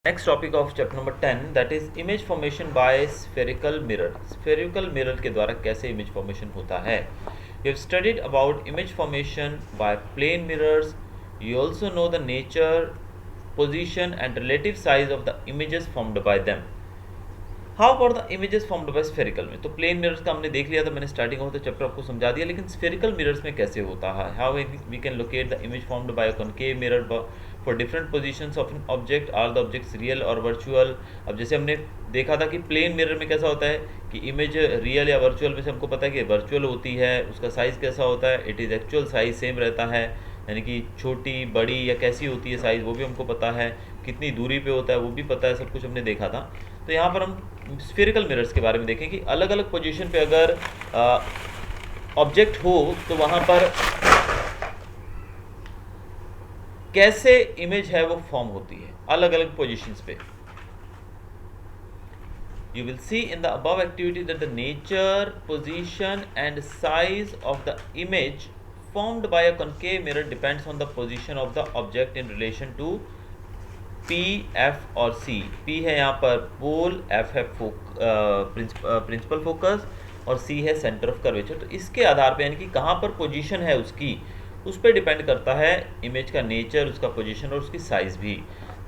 Next topic of chapter number 10 that is image formation by spherical mirror. Spherical mirror के द्वारा कैसे image formation होता है. You have studied about image formation by plane mirrors. You also know the nature, position and relative size of the images formed by them. How about the images formed by spherical में. तो plane mirrors का हमने देख लिया था, मैंने starting of the chapter आपको समझा दिया, लेकिन स्फेरिकल मिरर्स में कैसे होता है. How we can locate the image formed by a concave mirror for different positions of an object, are the objects real और वर्चुअल. अब जैसे हमने देखा था कि प्लेन मिरर में कैसा होता है कि इमेज रियल या वर्चुअल में से हमको पता है कि वर्चुअल होती है, उसका साइज़ कैसा होता है, it is actual size same रहता है, यानी कि छोटी बड़ी या कैसी होती है साइज़ वो भी हमको पता है, कितनी दूरी पे होता है वो भी पता है, सब कुछ हमने देखा था. तो यहाँ पर हम स्फेरिकल मिरर्स के बारे में देखें कि अलग अलग पोजीशन पे अगर ऑब्जेक्ट हो तो वहाँ पर कैसे इमेज है वो फॉर्म होती है अलग अलग पोजीशंस पे. You will see in the above activity that the nature, position and size of the image formed by a concave mirror depends on the position of the object in relation to P, F और C. P है यहाँ पर पोल, F है principal focus और C है centre of curvature. तो इसके आधार पे यानी कि कहाँ पर पोजीशन है उसकी, उस पर डिपेंड करता है इमेज का नेचर, उसका पोजीशन और उसकी साइज भी.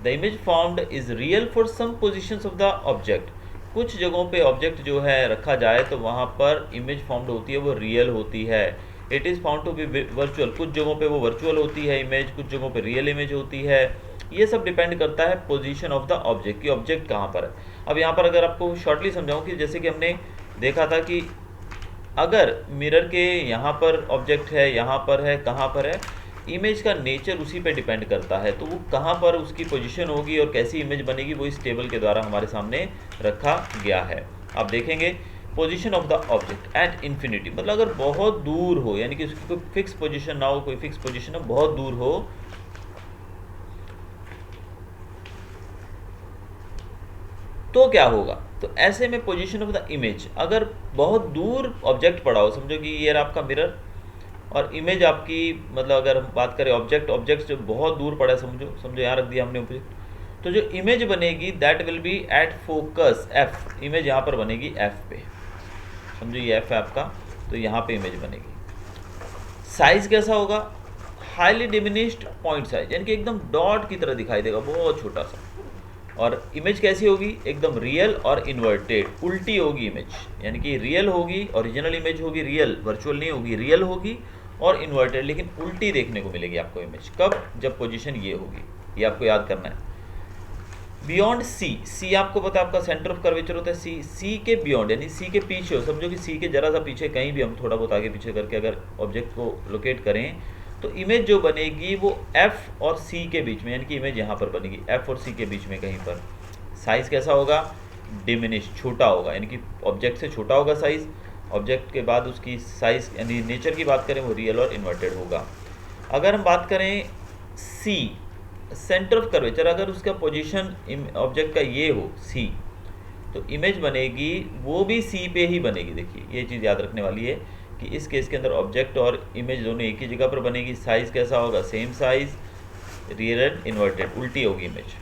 The image formed is real for some positions of the object. कुछ जगहों पे ऑब्जेक्ट जो है रखा जाए तो वहाँ पर इमेज फॉर्म्ड होती है वो रियल होती है. It is found to be virtual. कुछ जगहों पे वो वर्चुअल होती है इमेज, कुछ जगहों पे रियल इमेज होती है. ये सब डिपेंड करता है पोजीशन ऑफ द ऑब्जेक्ट कि ऑब्जेक्ट कहाँ पर है. अब यहाँ पर अगर आपको शॉर्टली समझाऊँ कि जैसे कि हमने देखा था कि अगर मिरर के यहाँ पर ऑब्जेक्ट है, यहाँ पर है, कहाँ पर है, इमेज का नेचर उसी पे डिपेंड करता है. तो वो कहाँ पर उसकी पोजीशन होगी और कैसी इमेज बनेगी वो इस टेबल के द्वारा हमारे सामने रखा गया है. आप देखेंगे position of the object at infinity, मतलब अगर बहुत दूर हो यानी कि उसकी कोई फिक्स पोजीशन ना हो, कोई फिक्स पोजीशन हो, बहुत दूर हो, तो क्या होगा. तो ऐसे में पोजीशन ऑफ द इमेज, अगर बहुत दूर ऑब्जेक्ट पड़ा हो, समझो कि ये आपका मिरर और इमेज आपकी, मतलब अगर हम बात करें ऑब्जेक्ट जो बहुत दूर पड़ा है, समझो यहाँ रख दिया हमने ऑब्जेक्ट, तो जो इमेज बनेगी that will be at focus F. Image यहाँ पर बनेगी एफ पे, समझो ये एफ है आपका, तो यहाँ पे इमेज बनेगी. साइज कैसा होगा, हाईली डिमिनिश्ड पॉइंट साइज, यानी कि एकदम डॉट की तरह दिखाई देगा, बहुत छोटा सा. और इमेज कैसी होगी, एकदम रियल और इन्वर्टेड, उल्टी होगी इमेज, यानी कि रियल होगी, ओरिजिनल इमेज होगी रियल, वर्चुअल नहीं होगी, रियल होगी और इन्वर्टेड, लेकिन उल्टी देखने को मिलेगी आपको इमेज. कब, जब पोजीशन ये होगी, ये आपको याद करना है. बियॉन्ड सी, सी आपको पता है आपका सेंटर ऑफ कर्वेचर होता है. सी, सी के बियॉन्ड यानी सी के पीछे हो, समझो कि सी के जरा सा पीछे कहीं भी हम थोड़ा बहुत आगे पीछे करके अगर ऑब्जेक्ट को लोकेट करें तो इमेज जो बनेगी वो F और C के बीच में, यानी कि इमेज यहाँ पर बनेगी F और C के बीच में कहीं पर. साइज़ कैसा होगा, डिमिनिश, छोटा होगा, यानी कि ऑब्जेक्ट से छोटा होगा साइज़. ऑब्जेक्ट के बाद उसकी साइज़ यानी नेचर की बात करें वो रियल और इन्वर्टेड होगा. अगर हम बात करें C, सेंटर ऑफ कर्वेचर, अगर उसका पोजीशन ऑब्जेक्ट का ये हो C, तो इमेज बनेगी वो भी C पे ही बनेगी. देखिए ये चीज़ याद रखने वाली है कि इस केस के अंदर ऑब्जेक्ट और इमेज दोनों एक ही जगह पर बनेगी. साइज़ कैसा होगा, same size, real and inverted, उल्टी होगी इमेज.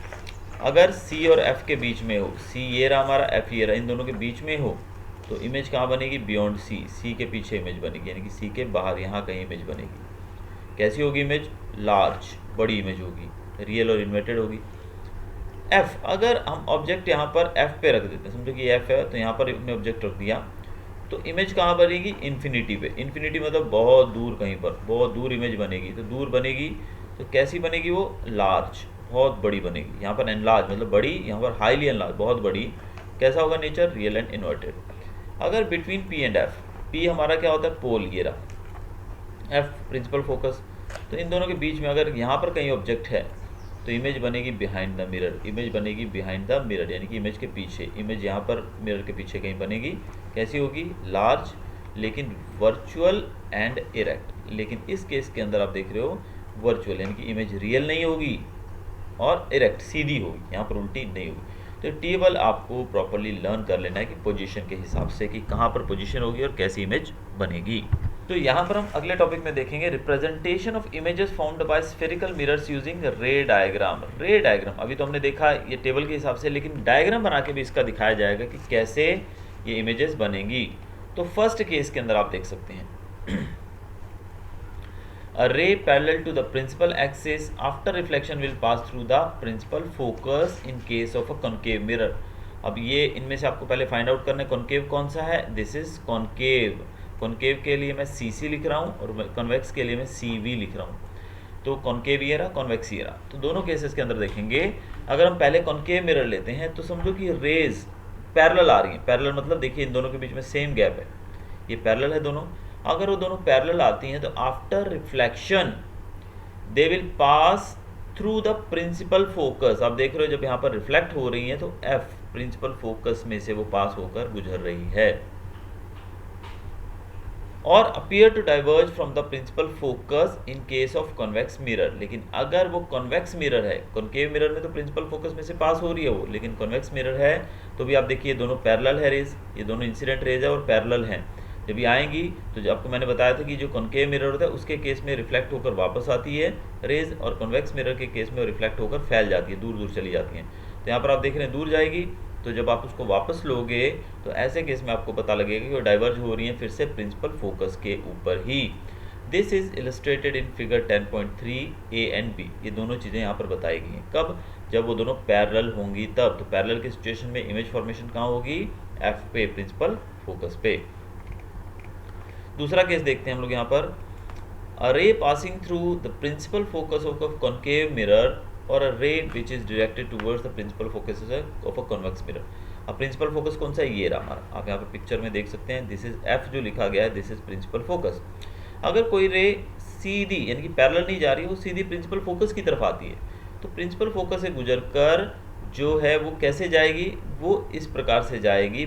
अगर C और F के बीच में हो, C ये रहा हमारा, F ये रहा, इन दोनों के बीच में हो, तो इमेज कहाँ बनेगी, बियॉन्ड C, C के पीछे इमेज बनेगी, यानी कि C के बाहर यहाँ कहीं इमेज बनेगी. कैसी होगी इमेज, लार्ज, बड़ी इमेज होगी, रियल और इन्वर्टेड होगी. F, अगर हम ऑब्जेक्ट यहाँ पर F पे रख देते हैं, समझो कि F है तो यहाँ पर हमने ऑब्जेक्ट रख दिया, तो इमेज कहाँ बनेगी, इन्फिनिटी पे. इन्फिनिटी मतलब बहुत दूर, कहीं पर बहुत दूर इमेज बनेगी. तो दूर बनेगी तो कैसी बनेगी वो, लार्ज, बहुत बड़ी बनेगी. यहाँ पर एनलार्ज मतलब बड़ी, यहाँ पर हाईली एनलार्ज, बहुत बड़ी. कैसा होगा नेचर, रियल एंड इन्वर्टेड. अगर between P and F, P हमारा क्या होता है, पोल ये रहा, F प्रिंसिपल फोकस, तो इन दोनों के बीच में अगर यहाँ पर कहीं ऑब्जेक्ट है तो इमेज बनेगी बिहाइंड द मिरर. इमेज बनेगी बिहाइंड द मिरर, यानी कि इमेज के पीछे. इमेज यहाँ पर मिरर के पीछे कहीं बनेगी. कैसी होगी, लार्ज, लेकिन वर्चुअल एंड इरेक्ट. लेकिन इस केस के अंदर आप देख रहे हो वर्चुअल, यानी कि इमेज रियल नहीं होगी और इरेक्ट, सीधी होगी, यहाँ पर उल्टी नहीं होगी. तो टेबल आपको प्रॉपरली लर्न कर लेना है कि पोजीशन के हिसाब से कि कहाँ पर पोजीशन होगी और कैसी इमेज बनेगी. तो यहाँ पर हम अगले टॉपिक में देखेंगे representation of images found by spherical mirrors using रे डायग्राम। रे डायग्राम अभी तो हमने देखा ये टेबल के हिसाब से, लेकिन डायग्राम बना के भी इसका दिखाया जाएगा कि कैसे ये इमेजेस बनेंगी। तो फर्स्ट केस के अंदर आप देख सकते हैं a ray parallel to the principal axis after reflection will pass through the principal focus in case of a concave mirror। अब ये इनमें से आपको पहले फाइंड आउट करना है कॉन्केव कौन सा है। This is concave. कॉन्केव के लिए मैं CC लिख रहा हूँ और कॉन्वेक्स के लिए मैं CV लिख रहा हूँ। तो कॉन्केव ये रहा, कॉन्वेक्स ये रहा। तो दोनों केसेस के अंदर देखेंगे, अगर हम पहले कॉन्केव मिरर लेते हैं तो समझो कि रेज पैरेलल आ रही हैं। पैरेलल मतलब देखिए इन दोनों के बीच में सेम गैप है, ये पैरेलल है दोनों। अगर वो दोनों पैरेलल आती हैं तो after reflection they will pass through the principal focus. आप देख रहे हो जब यहाँ पर रिफ्लेक्ट हो रही हैं तो F प्रिंसिपल फोकस में से वो पास होकर गुजर रही है और appear to diverge from the principal focus in case of convex mirror. लेकिन अगर वो कॉन्वेक्स मिरर है, कॉन्केव मिरर में तो प्रिंसिपल फोकस में से पास हो रही है वो, लेकिन कॉन्वेक्स मिरर है तो भी आप देखिए दोनों पैरेलल है रेज, ये दोनों इंसिडेंट रेज है और पैरेलल हैं। जब ये आएंगी तो जब आपको मैंने बताया था कि जो कॉन्केव मिरर होता है उसके केस में रिफ्लेक्ट होकर वापस आती है रेज, और कॉन्वेक्स मिरर के केस में रिफ्लेक्ट होकर फैल जाती है, दूर दूर चली जाती हैं। तो यहाँ पर आप देख रहे हैं दूर जाएगी, तो जब आप उसको वापस लोगे तो ऐसे केस में आपको पता लगेगा कि वो डाइवर्ज हो रही हैं फिर से प्रिंसिपल फोकस के ऊपर ही। This is illustrated in figure 10.3 A and B। ये दोनों चीज़ें यहाँ पर बताई गई हैं। कब? जब वो दोनों पैरेलल होंगी तब। तो पैरेलल की सिचुएशन में इमेज फॉर्मेशन कहाँ होगी? F पे, प्रिंसिपल फोकस पे। दूसरा केस देखते हैं हम लोग यहाँ पर, a ray passing through the principal focus of a concave mirror और a ray which is directed towards the principal focus of a convex mirror. अब प्रिंसिपल फोकस कौन सा है? ये रहा हमारा, आप यहाँ पे पिक्चर में देख सकते हैं। दिस इज F जो लिखा गया है, दिस इज प्रिंसिपल फोकस। अगर कोई रे सीधी यानी कि पैरेलल नहीं जा रही, वो सीधी प्रिंसिपल फोकस की तरफ आती है, तो प्रिंसिपल फोकस से गुजरकर जो है वो कैसे जाएगी? वो इस प्रकार से जाएगी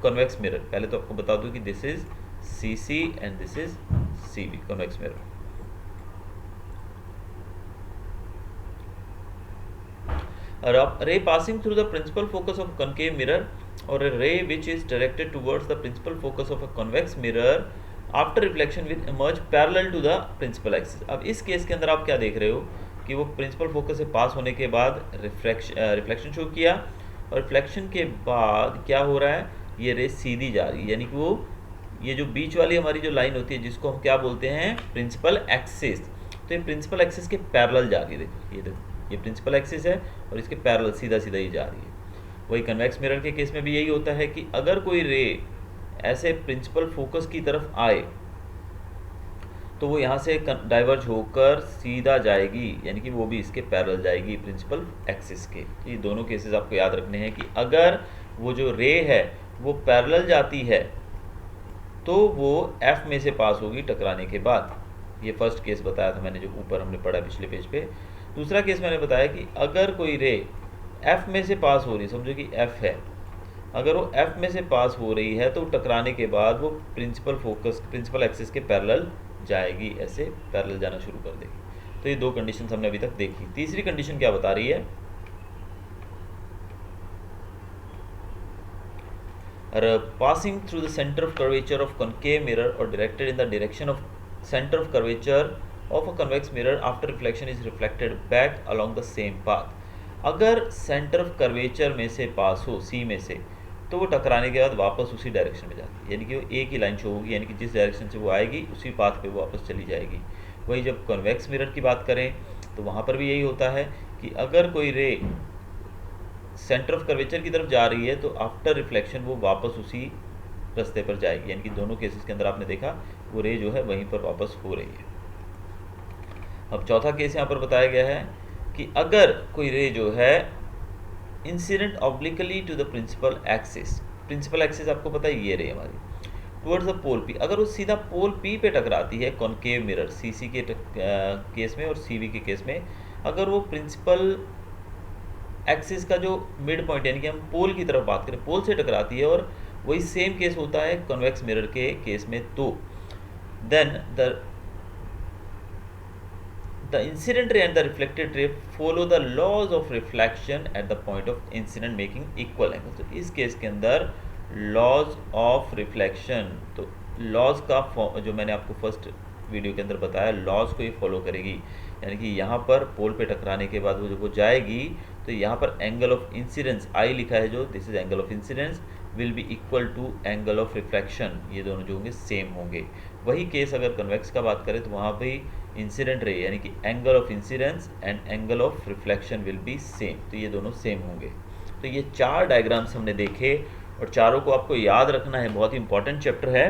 कॉन्वेक्स मिरर। पहले तो आपको बता दूं कि this is CC and this is CV, convex mirror. ray passing through the principal focus of concave mirror or a ray which is directed towards the principal focus of a convex mirror after reflection will emerge parallel to the principal axis। अब इस case के अंदर आप क्या देख रहे हो कि वो प्रिंसिपल फोकस से पास होने के बाद रिफ्लेक्शन शो किया, और रिफ्लेक्शन के बाद क्या हो रहा है? ये रे सीधी जा रही है, यानी कि वो ये जो बीच वाली हमारी जो लाइन होती है जिसको हम क्या बोलते हैं? Principal axis. तो ये प्रिंसिपल एक्सिस के पैरेलल जा रही है। देखो ये प्रिंसिपल एक्सिस है और इसके पैरेलल सीधा सीधा ही जा रही है। वही कन्वेक्स मिरर के केस में भी यही होता है कि अगर कोई रे ऐसे प्रिंसिपल फोकस की तरफ आए तो वो यहाँ से डाइवर्ज होकर सीधा जाएगी, यानी कि वो भी इसके पैरेलल जाएगी प्रिंसिपल एक्सिस के। ये दोनों केसेस आपको याद रखने हैं कि अगर वो जो रे है वो पैरेलल जाती है तो वो F में से पास होगी टकराने के बाद। ये फर्स्ट केस बताया था मैंने जो ऊपर हमने पढ़ा पिछले पेज पे। दूसरा केस मैंने बताया कि अगर कोई रे F में से पास हो रही है, समझो कि F है, अगर वो F में से पास हो रही है तो टकराने के बाद वो प्रिंसिपल एक्सिस के पैरेलल जाएगी, ऐसे पैरेलल जाना शुरू कर देगी। तो ये दो कंडीशन हमने अभी तक देखी। तीसरी कंडीशन क्या बता रही है? Passing through the center of curvature of concave mirror or directed in the direction of center of curvature of a convex mirror after reflection is reflected back along the same path। अगर centre of curvature में से पास हो C में से, तो वो टकराने के बाद वापस उसी डायरेक्शन में जाती है, यानी कि वो एक ही लाइन शो होगी, यानी कि जिस डायरेक्शन से वो आएगी उसी पाथ पे वो वापस चली जाएगी। वही जब कॉन्वेक्स मिरर की बात करें तो वहाँ पर भी यही होता है कि अगर कोई रे सेंटर ऑफ कर्वेचर की तरफ जा रही है तो आफ्टर रिफ्लेक्शन वो वापस उसी रास्ते पर जाएगी, यानी कि दोनों केसेस के अंदर आपने देखा वो रे जो है वहीं पर वापस हो रही है। अब चौथा केस यहाँ पर बताया गया है कि अगर कोई रे जो है incident obliquely to the principal axis, principal axis आपको पता है ये रे हमारी, टुवर्ड्स द पोल P, अगर वो सीधा पोल P पे टकराती है कॉन्केव मिरर CC के केस में और CV के केस में, अगर वो प्रिंसिपल एक्सिस का जो मिड पॉइंट यानी कि हम पोल की तरफ बात करें, पोल से टकराती है, और वही सेम केस होता है कॉन्वेक्स मिरर के केस में, तो then the incident ray and the reflected ray follow the laws of reflection at the point of incidence making equal angle. तो इस केस के अंदर लॉज ऑफ रिफ्लेक्शन, तो लॉज का जो मैंने आपको फर्स्ट वीडियो के अंदर बताया, लॉज को ये फॉलो करेगी। यानी कि यहाँ पर पोल पे टकराने के बाद वो जब वो जाएगी तो यहाँ पर एंगल ऑफ इंसिडेंस आई लिखा है जो, this is angle of incidence will be equal to angle of reflection, ये दोनों जो होंगे सेम होंगे। वही केस अगर कन्वेक्स का बात करें तो वहाँ भी इंसिडेंट रे यानी कि angle of incidence and angle of reflection will be same, तो ये दोनों सेम होंगे। तो ये 4 डायग्राम्स हमने देखे और चारों को आपको याद रखना है, बहुत ही इंपॉर्टेंट चैप्टर है।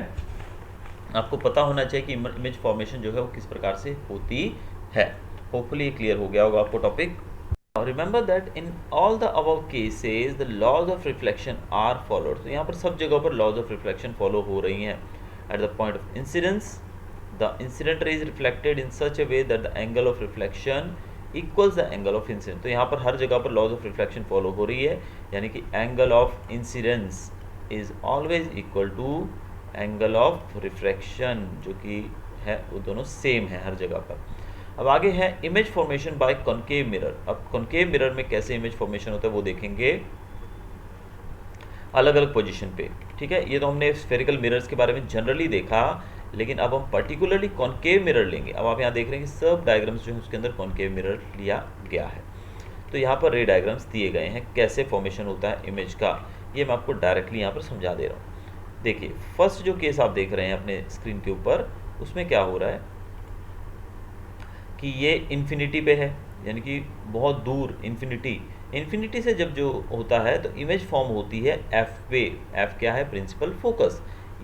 आपको पता होना चाहिए कि इमेज फॉर्मेशन जो है वो किस प्रकार से होती है। होपफुली क्लियर हो गया होगा आपको topic. Remember that in all the above cases the laws of reflection are followed. तो यहाँ पर सब जगह पर लॉज ऑफ रिफ्लेक्शन फॉलो हो रही हैं। Eight the point of incidence the incident रे is reflected in such A way that the angle of reflection equals the angle of incidence. तो यहाँ पर हर जगह पर लॉज ऑफ रिफ्लेक्शन फॉलो हो रही है, यानी कि angle of incidence is always equal to angle of refraction, जो कि है वो दोनों सेम है हर जगह पर। अब आगे है image formation by concave mirror. अब कॉनकेव मिरर में कैसे इमेज फॉर्मेशन होता है वो देखेंगे अलग अलग पोजीशन पे। ठीक है, ये तो हमने स्फेरिकल मिरर्स के बारे में जनरली देखा, लेकिन अब हम पर्टिकुलरली कॉनकेव मिरर लेंगे। अब आप यहाँ देख रहे हैं कि सब डायग्राम्स जो है उसके अंदर कॉनकेव मिरर लिया गया है। तो यहाँ पर रे डायग्राम्स दिए गए हैं, कैसे फॉर्मेशन होता है इमेज का, ये मैं आपको डायरेक्टली यहाँ पर समझा दे रहा हूँ। देखिए फर्स्ट जो केस आप देख रहे हैं अपने स्क्रीन के ऊपर, उसमें क्या हो रहा है कि ये इन्फिनिटी पे है, यानी कि बहुत दूर इन्फिनिटी से जब जो होता है तो इमेज फॉर्म होती है एफ पे। एफ क्या है? प्रिंसिपल फोकस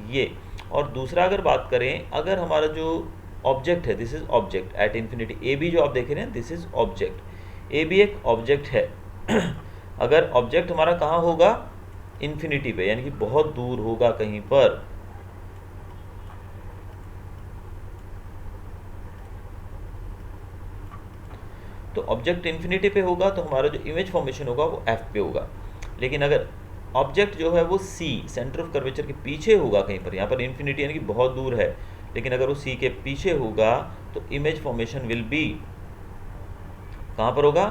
ये। और दूसरा अगर बात करें, अगर हमारा जो ऑब्जेक्ट है, this is object at infinity, A B जो आप देख रहे हैं this is object, A B एक ऑब्जेक्ट है। अगर ऑब्जेक्ट हमारा कहाँ होगा? इन्फिनिटी पे, यानी कि बहुत दूर होगा कहीं पर। तो ऑब्जेक्ट इन्फिनिटी पे होगा तो हमारा जो इमेज फॉर्मेशन होगा वो एफ पे होगा। लेकिन अगर ऑब्जेक्ट जो है वो सी, सेंटर ऑफ कर्वेचर के पीछे होगा कहीं पर, यहाँ पर इन्फिनिटी यानी कि बहुत दूर है, लेकिन अगर वो सी के पीछे होगा तो इमेज फॉर्मेशन विल बी कहाँ पर होगा?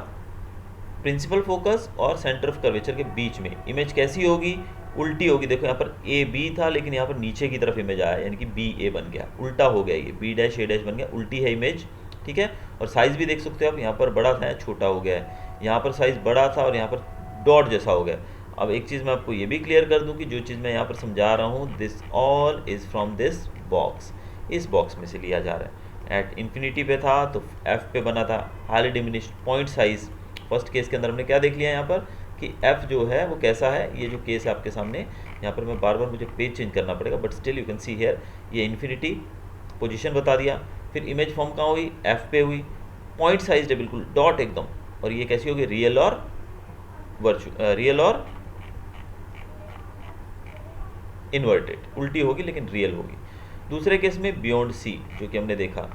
प्रिंसिपल फोकस और सेंटर ऑफ कर्वेचर के बीच में। इमेज कैसी होगी? उल्टी होगी। देखो यहाँ पर ए बी था, लेकिन यहाँ पर नीचे की तरफ इमेज आया, यानी कि बी ए बन गया, उल्टा हो गया, ये बी डैश ए डैश बन गया, उल्टी है इमेज। ठीक है, और साइज़ भी देख सकते हो आप, यहाँ पर बड़ा था छोटा हो गया है, यहाँ पर साइज़ बड़ा था और यहाँ पर डॉट जैसा हो गया। अब एक चीज़ मैं आपको ये भी क्लियर कर दूँ कि जो चीज़ मैं यहाँ पर समझा रहा हूँ, this all is from this box, इस बॉक्स में से लिया जा रहा है। एट इन्फिनिटी पे था तो एफ पे बना था, highly diminished point size. First case के अंदर हमने क्या देख लिया यहाँ पर कि एफ जो है वो कैसा है, ये जो केस है आपके सामने, यहाँ पर मैं बार बार मुझे पेज चेंज करना पड़ेगा, but still you can see here, ये इन्फिनिटी पोजीशन बता दिया। फिर इमेज फॉर्म कहाँ हुई? एफ पे हुई, पॉइंट साइज है बिल्कुल डॉट एकदम। और ये कैसी होगी? रियल और रियल और इन्वर्टेड, उल्टी होगी लेकिन रियल होगी। दूसरे केस में बियॉन्ड सी, जो कि हमने देखा,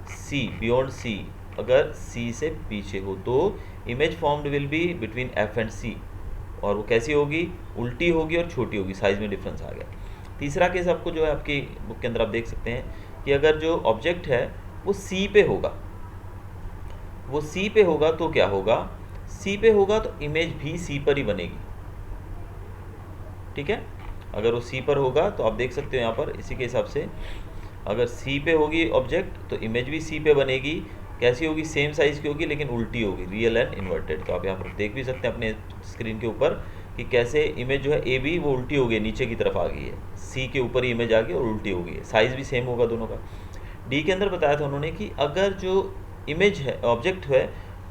सी बियॉन्ड सी, अगर सी से पीछे हो तो image formed will be between F and C, और वो कैसी होगी? उल्टी होगी और छोटी होगी, साइज में डिफरेंस आ गया। तीसरा केस आपको जो है आपकी बुक के अंदर आप देख सकते हैं कि अगर जो ऑब्जेक्ट है वो सी पे होगा, वो सी पे होगा तो क्या होगा? सी पे होगा तो इमेज भी सी पर ही बनेगी। ठीक है, अगर वो सी पर होगा तो आप देख सकते हो यहाँ पर इसी के हिसाब से, अगर सी पे होगी ऑब्जेक्ट तो इमेज भी सी पे बनेगी। कैसी होगी? सेम साइज़ की होगी लेकिन उल्टी होगी, रियल एंड इन्वर्टेड। तो आप यहाँ पर देख भी सकते हैं अपने स्क्रीन के ऊपर कि कैसे इमेज जो है ए बी वो उल्टी हो गई, नीचे की तरफ आ गई है, सी के ऊपर ही इमेज आ गई और उल्टी हो गई है। साइज़ भी सेम होगा दोनों का। डी के अंदर बताया था उन्होंने कि अगर जो इमेज है, ऑब्जेक्ट है,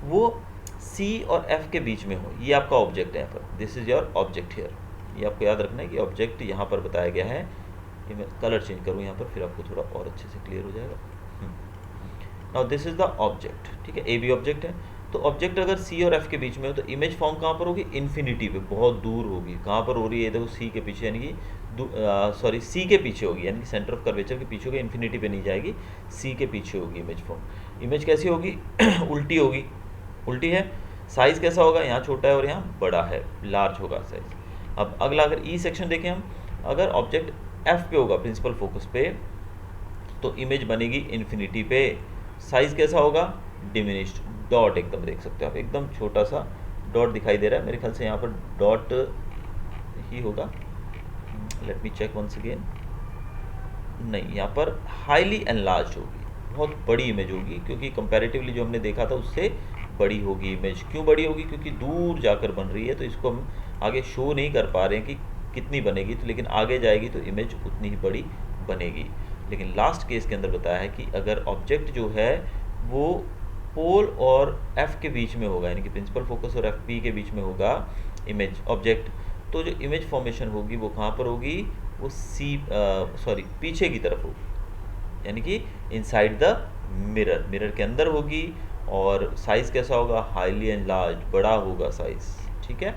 वो सी और एफ के बीच में हो, ये आपका ऑब्जेक्ट है यहाँ पर, this is your object here. ये आपको याद रखना है कि ऑब्जेक्ट यहाँ पर बताया गया है। ये मैं कलर चेंज करूँ यहाँ पर, फिर आपको थोड़ा और अच्छे से क्लियर हो जाएगा। Now this is the object. ठीक है, ए बी ऑब्जेक्ट है, तो ऑब्जेक्ट अगर सी और एफ के बीच में हो तो इमेज फॉर्म कहाँ पर होगी? इन्फिनिटी पे, बहुत दूर होगी। कहाँ पर हो रही है? देखो सी के पीछे, यानी कि सॉरी सी के पीछे होगी, यानी कि सेंटर ऑफ कर्वेचर के पीछे होगी, इन्फिनिटी पे नहीं जाएगी, सी के पीछे होगी इमेज फॉर्म। इमेज कैसी होगी? उल्टी होगी, उल्टी है। साइज़ कैसा होगा? यहाँ छोटा है और यहाँ बड़ा है, लार्ज होगा साइज। अब अगला अगर ई सेक्शन देखें हम, अगर ऑब्जेक्ट एफ पे होगा प्रिंसिपल फोकस पे तो इमेज बनेगी इन्फिनिटी पे। साइज़ कैसा होगा? डिमिनिश्ड, डॉट एकदम देख सकते हो आप, एकदम छोटा सा डॉट दिखाई दे रहा है, मेरे ख्याल से यहाँ पर डॉट ही होगा। Let me check once again. नहीं, यहाँ पर हाईली एनलार्ज होगी, बहुत बड़ी इमेज होगी, क्योंकि कंपैरेटिवली जो हमने देखा था उससे बड़ी होगी इमेज। क्यों बड़ी होगी? क्योंकि दूर जाकर बन रही है, तो इसको हम आगे शो नहीं कर पा रहे हैं कि कितनी बनेगी, तो लेकिन आगे जाएगी तो इमेज उतनी ही बड़ी बनेगी। लेकिन लास्ट केस के अंदर बताया है कि अगर ऑब्जेक्ट जो है वो पोल और एफ के बीच में होगा, यानी कि प्रिंसिपल फोकस और एफ पी के बीच में होगा इमेज ऑब्जेक्ट, तो जो इमेज फॉर्मेशन होगी वो कहाँ पर होगी? वो पीछे की तरफ होगी, यानी कि इनसाइड द मिरर, मिरर के अंदर होगी। और साइज़ कैसा होगा? हाईली एनलार्ज, बड़ा होगा साइज़, ठीक है।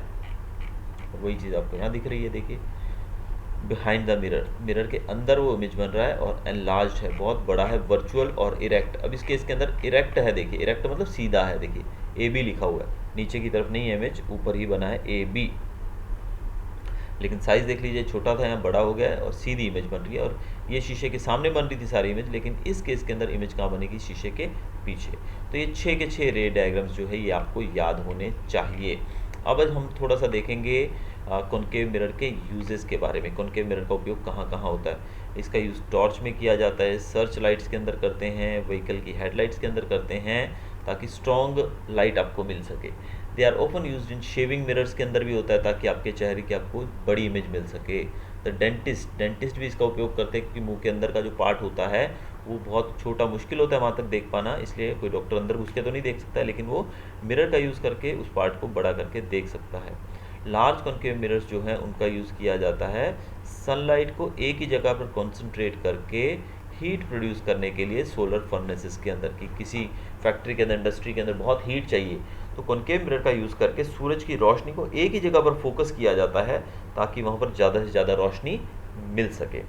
वही चीज़ आपको यहाँ दिख रही है, देखिए बिहाइंड द मिरर, मिरर के अंदर वो इमेज बन रहा है और एनलार्ज है, बहुत बड़ा है, वर्चुअल और इरेक्ट। अब इस केस के अंदर इरेक्ट है, देखिए इरेक्ट मतलब सीधा है, देखिए ए बी लिखा हुआ है, नीचे की तरफ नहीं है इमेज, ऊपर ही बना है ए बी। लेकिन साइज़ देख लीजिए, छोटा था यहाँ बड़ा हो गया है और सीधी इमेज बन रही है। और ये शीशे के सामने बन रही थी सारी इमेज, लेकिन इस केस के अंदर इमेज कहाँ बनेगी? शीशे के पीछे। तो ये 6 के 6 रे डायग्राम्स जो है ये आपको याद होने चाहिए। अब हम थोड़ा सा देखेंगे कॉनकेव मिरर के यूजेस के बारे में। कॉनकेव मिरर का उपयोग कहाँ कहाँ होता है? इसका यूज़ टॉर्च में किया जाता है, सर्च लाइट्स के अंदर करते हैं, व्हीकल की हेडलाइट्स के अंदर करते हैं, ताकि स्ट्रॉन्ग लाइट आपको मिल सके। They are often used in shaving mirrors के अंदर भी होता है, ताकि आपके चेहरे की आपको बड़ी इमेज मिल सके। द डेंटिस्ट भी इसका उपयोग करते हैं, क्योंकि मुंह के अंदर का जो पार्ट होता है वो बहुत छोटा, मुश्किल होता है वहाँ तक देख पाना, इसलिए कोई डॉक्टर अंदर घुस के तो नहीं देख सकता है, लेकिन वो मिरर का यूज़ करके उस पार्ट को बड़ा करके देख सकता है। लार्ज कॉनकेव मिरर्स जो हैं उनका यूज़ किया जाता है सनलाइट को एक ही जगह पर कॉन्सेंट्रेट करके हीट प्रोड्यूस करने के लिए सोलर फर्नेसेस के अंदर, की किसी फैक्ट्री के अंदर, इंडस्ट्री के अंदर बहुत हीट चाहिए, तो कॉनकेव मिरर का यूज़ करके सूरज की रोशनी को एक ही जगह पर फोकस किया जाता है, ताकि वहाँ पर ज़्यादा से ज़्यादा रोशनी मिल सके।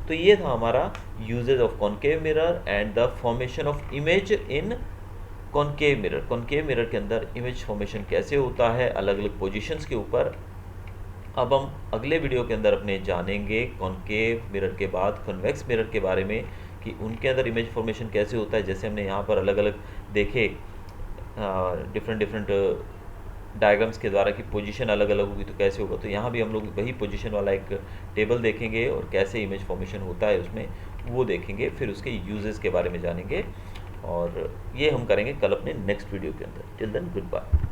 तो ये था हमारा uses of concave mirror and the formation of image in concave mirror. Concave mirror के अंदर इमेज फॉर्मेशन कैसे होता है अलग अलग पोजीशंस के ऊपर। अब हम अगले वीडियो के अंदर अपने जानेंगे कॉनकेव मिरर के बाद कन्वेक्स मिरर के बारे में, कि उनके अंदर इमेज फॉर्मेशन कैसे होता है। जैसे हमने यहाँ पर अलग अलग देखे डिफरेंट डायग्राम्स के द्वारा कि पोजीशन अलग अलग होगी तो कैसे होगा, तो यहाँ भी हम लोग वही पोजीशन वाला एक टेबल देखेंगे और कैसे इमेज फॉर्मेशन होता है उसमें वो देखेंगे, फिर उसके यूजेस के बारे में जानेंगे। और ये हम करेंगे कल अपने नेक्स्ट वीडियो के अंदर। Till then good bye.